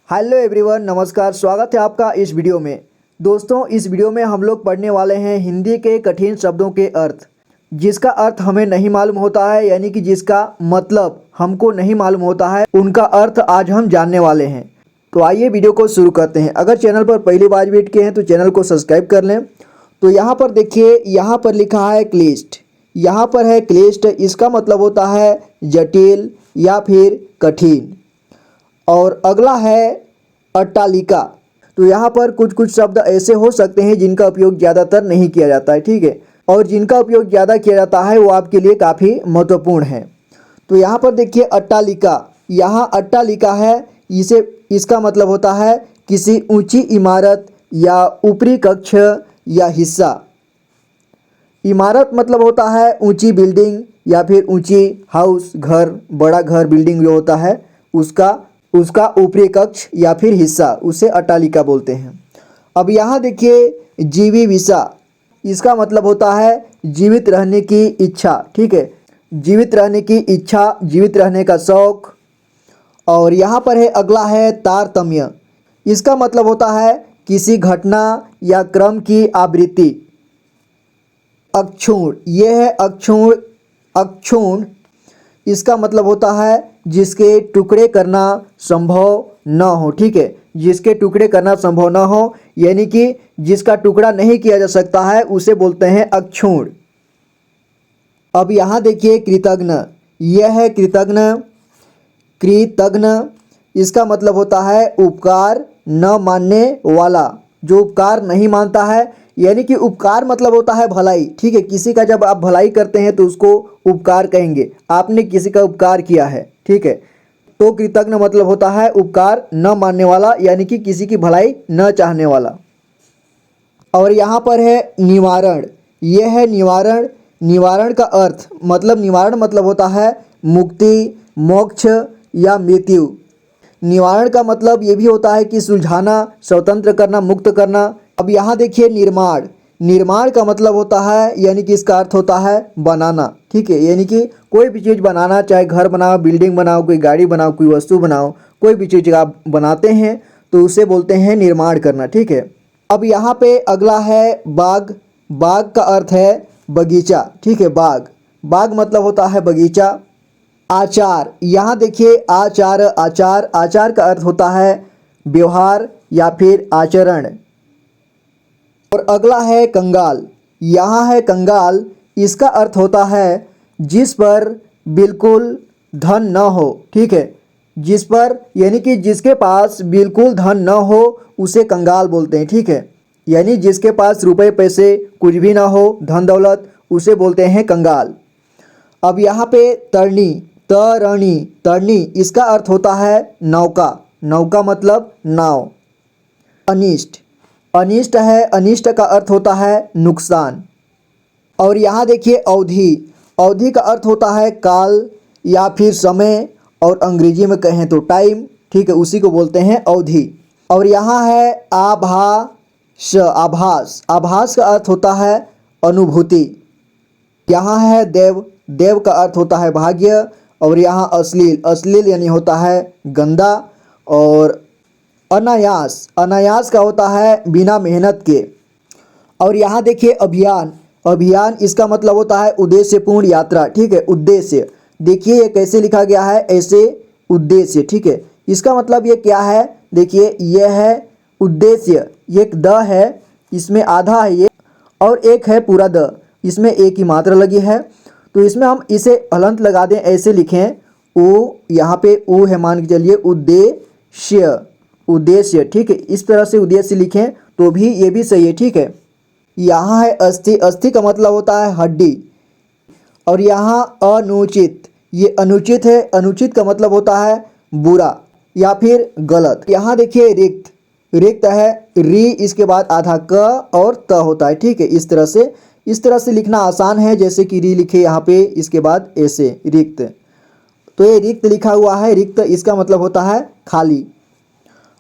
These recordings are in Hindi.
हेलो एवरीवन, नमस्कार। स्वागत है आपका इस वीडियो में। दोस्तों, इस वीडियो में हम लोग पढ़ने वाले हैं हिंदी के कठिन शब्दों के अर्थ, जिसका अर्थ हमें नहीं मालूम होता है, यानी कि जिसका मतलब हमको नहीं मालूम होता है, उनका अर्थ आज हम जानने वाले हैं। तो आइए वीडियो को शुरू करते हैं। अगर चैनल पर पहली बार विजिट किए हैं तो चैनल को सब्सक्राइब कर लें। तो यहाँ पर देखिए, यहाँ पर लिखा है क्लिष्ट। यहाँ पर है क्लिष्ट, इसका मतलब होता है जटिल या फिर कठिन। और अगला है अट्टालिका। तो यहाँ पर कुछ कुछ शब्द ऐसे हो सकते हैं जिनका उपयोग ज़्यादातर नहीं किया जाता है, ठीक है, और जिनका उपयोग ज़्यादा किया जाता है वो आपके लिए काफ़ी महत्वपूर्ण है। तो यहाँ पर देखिए अट्टालिका, यहाँ अट्टालिका है, इसका मतलब होता है किसी ऊंची इमारत या ऊपरी कक्ष या हिस्सा। इमारत मतलब होता है ऊंची बिल्डिंग या फिर ऊंची हाउस, घर, बड़ा घर, बिल्डिंग जो होता है उसका ऊपरी कक्ष या फिर हिस्सा, उसे अट्टालिका बोलते हैं। अब यहाँ देखिए जीविविषा, इसका मतलब होता है जीवित रहने की इच्छा, ठीक है, जीवित रहने की इच्छा, जीवित रहने का शौक। और यहाँ पर है अगला है तारतम्य, इसका मतलब होता है किसी घटना या क्रम की आवृत्ति। अक्षुण, यह है अक्षुण, इसका मतलब होता है जिसके टुकड़े करना संभव न हो, ठीक है, जिसके टुकड़े करना संभव न हो, यानी कि जिसका टुकड़ा नहीं किया जा सकता है उसे बोलते हैं अक्षुण। अब यहाँ देखिए कृतघ्न, यह है कृतघ्न, इसका मतलब होता है उपकार न मानने वाला, जो उपकार नहीं मानता है, यानी कि उपकार मतलब होता है भलाई, ठीक है, किसी का जब आप भलाई करते हैं तो उसको उपकार कहेंगे। आपने किसी का उपकार किया है, ठीक है, तो कृतघ्न मतलब होता है उपकार न मानने वाला, यानी कि किसी की भलाई न चाहने वाला। और यहाँ पर है निवारण, यह है निवारण का अर्थ मतलब निवारण मतलब होता है मुक्ति, मोक्ष या मृत्यु। निवारण का मतलब ये भी होता है कि सुलझाना, स्वतंत्र करना, मुक्त करना। अब यहाँ देखिए निर्माण का मतलब होता है, यानी कि इसका अर्थ होता है बनाना, ठीक है, यानी कि कोई भी चीज़ बनाना, चाहे घर बनाओ, बिल्डिंग बनाओ, कोई गाड़ी बनाओ, कोई वस्तु बनाओ, कोई भी चीज़ आप बनाते हैं तो उसे बोलते हैं निर्माण करना, ठीक है। अब यहाँ पे अगला है बाग। बाग का अर्थ है बगीचा, ठीक है, बाग मतलब होता है बगीचा। आचार, यहाँ देखिए आचार का अर्थ होता है व्यवहार या फिर आचरण। और अगला है कंगाल, यहाँ है कंगाल, इसका अर्थ होता है जिस पर बिल्कुल धन न हो, ठीक है, जिस पर यानी कि जिसके पास बिल्कुल धन न हो उसे कंगाल बोलते हैं, ठीक है, यानी जिसके पास रुपए पैसे कुछ भी ना हो, धन दौलत, उसे बोलते हैं कंगाल। अब यहाँ पे तरणी, इसका अर्थ होता है नौका मतलब नाव। अनिष्ट है, अनिष्ट का अर्थ होता है नुकसान। और यहाँ देखिए अवधि का अर्थ होता है काल या फिर समय, और अंग्रेजी में कहें तो टाइम, ठीक है, उसी को बोलते हैं अवधि। और यहाँ है आभास का अर्थ होता है अनुभूति। यहाँ है देव का अर्थ होता है भाग्य। और यहाँ अश्लील यानी होता है गंदा। और अनायास का होता है बिना मेहनत के। और यहाँ देखिए अभियान, इसका मतलब होता है उद्देश्यपूर्ण यात्रा, ठीक है, उद्देश्य। देखिए ये कैसे लिखा गया है, ऐसे उद्देश्य, ठीक है, इसका मतलब ये क्या है, देखिए यह है उद्देश्य, ये एक द है, इसमें आधा है ये, और एक है पूरा द, इसमें एक ही मात्रा लगी है। तो इसमें हम इसे हलंत लगा दें, ऐसे लिखें ओ, यहाँ पे ओ है, मान के चलिए उद्देश्य, ठीक है, इस तरह से उद्देश्य लिखें तो भी ये भी सही है, ठीक है। यहाँ है अस्थि का मतलब होता है हड्डी। और यहाँ अनुचित, ये अनुचित है, अनुचित का मतलब होता है बुरा या फिर गलत। यहाँ देखिए रिक्त है, री इसके बाद आधा क और त होता है, ठीक है, इस तरह से लिखना आसान है, जैसे कि री लिखे यहाँ पे, इसके बाद ऐसे रिक्त। तो ये रिक्त लिखा हुआ है, रिक्त इसका मतलब होता है खाली।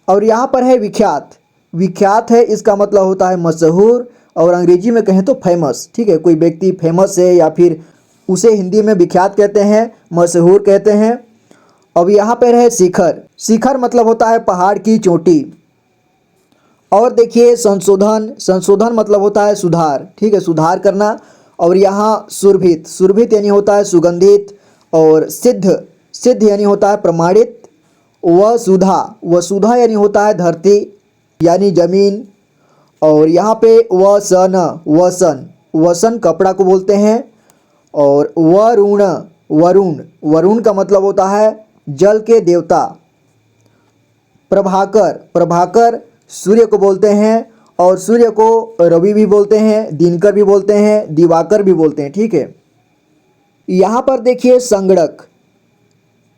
और यहाँ पर है विख्यात है, इसका मतलब होता है मशहूर, और अंग्रेजी में कहें तो फेमस, ठीक है, कोई व्यक्ति फेमस है या फिर उसे हिंदी में विख्यात कहते हैं, मशहूर कहते हैं। अब यहाँ पर है शिखर। शिखर मतलब होता है पहाड़ की चोटी। और देखिए संशोधन। संशोधन मतलब होता है सुधार, ठीक है, सुधार करना। और यहाँ सुरभित। सुरभित यानी होता है सुगंधित। और सिद्ध। सिद्ध यानी होता है प्रमाणित। वसुधा। वसुधा यानी होता है धरती यानी जमीन। और यहाँ पे वसन। वसन। वसन कपड़ा को बोलते हैं। और वरुण। वरुण। वरुण का मतलब होता है जल के देवता। प्रभाकर। प्रभाकर सूर्य को बोलते हैं। और सूर्य को रवि भी बोलते हैं, दिनकर भी बोलते हैं, दिवाकर भी बोलते हैं, ठीक है। यहाँ पर देखिए संगणक।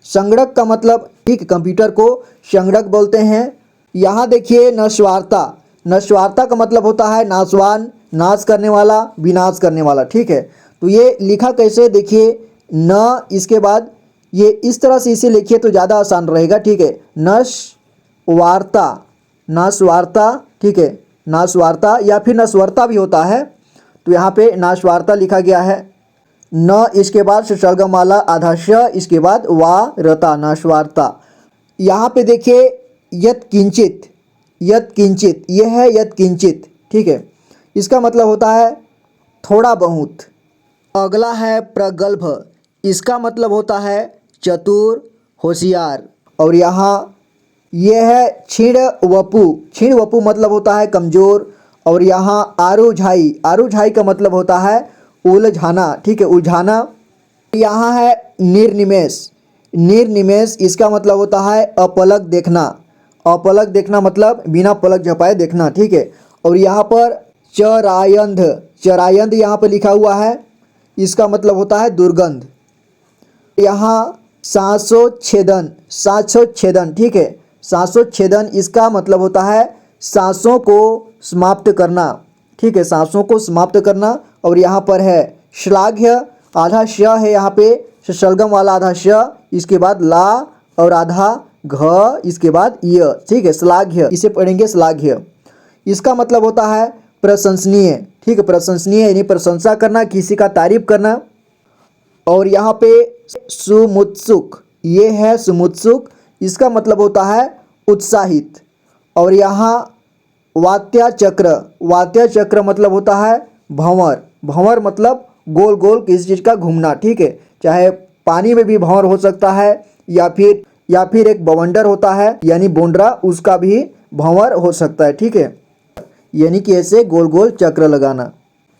संगणक का मतलब, ठीक, कंप्यूटर को संगणक बोलते हैं। यहाँ देखिए नश्वारता। नश्वारता का मतलब होता है नाशवान, नाश करने वाला, विनाश करने वाला, ठीक है। तो ये लिखा कैसे देखिए, न इसके बाद ये इस तरह से इसे लिखिए तो ज़्यादा आसान रहेगा, ठीक है। नश्वारता। नाशवारता, ठीक है, नाशवारता या फिर नश्वरता भी होता है। तो यहाँ पे नाशवारता लिखा गया है। न इसके बाद ससर्गम वाला आधा श, इसके बाद वा रता, नाशवारता। यहाँ पे देखिए यत किंचित। यत किंचित, यह है यत किंचित, ठीक है। इसका मतलब होता है थोड़ा बहुत। अगला है प्रगल्भ। इसका मतलब होता है चतुर, होशियार। और यहाँ यह है क्षीण वपु। क्षीण वपु मतलब होता है कमज़ोर। और यहाँ आरुझाई। आरुझाई का मतलब होता है उलझाना, ठीक है, उलझाना। यहाँ है निर्निमेष। निर्निमेष इसका मतलब होता है अपलक देखना। अपलक देखना मतलब बिना पलक झपाए देखना, ठीक है। और यहाँ पर चरायंध। चरायंध यहाँ पर लिखा हुआ है, इसका मतलब होता है दुर्गंध। यहाँ सांसोच्छेदन। सांसोच्छेदन, ठीक है, सांसोच्छेदन इसका मतलब होता है सांसों को समाप्त करना, ठीक है, सांसों को समाप्त करना। और यहाँ पर है श्लाघ्य। आधा श है यहाँ पे, ससर्गम वाला आधा श, इसके बाद ला और आधा घ, इसके बाद य, ठीक है, श्लाघ्य, इसे पढ़ेंगे श्लाघ्य। इसका मतलब होता है प्रशंसनीय, ठीक है, प्रशंसनीय यानी प्रशंसा करना, किसी का तारीफ करना। और यहाँ पे सुमुत्सुक, ये है सुमुत्सुक, इसका मतलब होता है उत्साहित। और यहाँ वात्या चक्र। वात्या चक्र मतलब होता है भंवर। भंवर मतलब गोल गोल किसी चीज़ का घूमना, ठीक है, चाहे पानी में भी भंवर हो सकता है या फिर एक बवंडर होता है यानी बोंडरा, उसका भी भंवर हो सकता है, ठीक है, यानी कि ऐसे गोल गोल चक्र लगाना।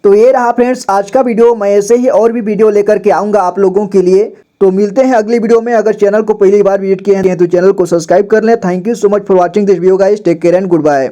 तो ये रहा फ्रेंड्स आज का वीडियो। मैं ऐसे ही और भी वीडियो लेकर के आऊँगा आप लोगों के लिए। तो मिलते हैं अगली वीडियो में। अगर चैनल को पहली बार विजिट किए हैं तो चैनल को सब्सक्राइब कर लें। Thank you so much for watching this video guys. Take care and good bye.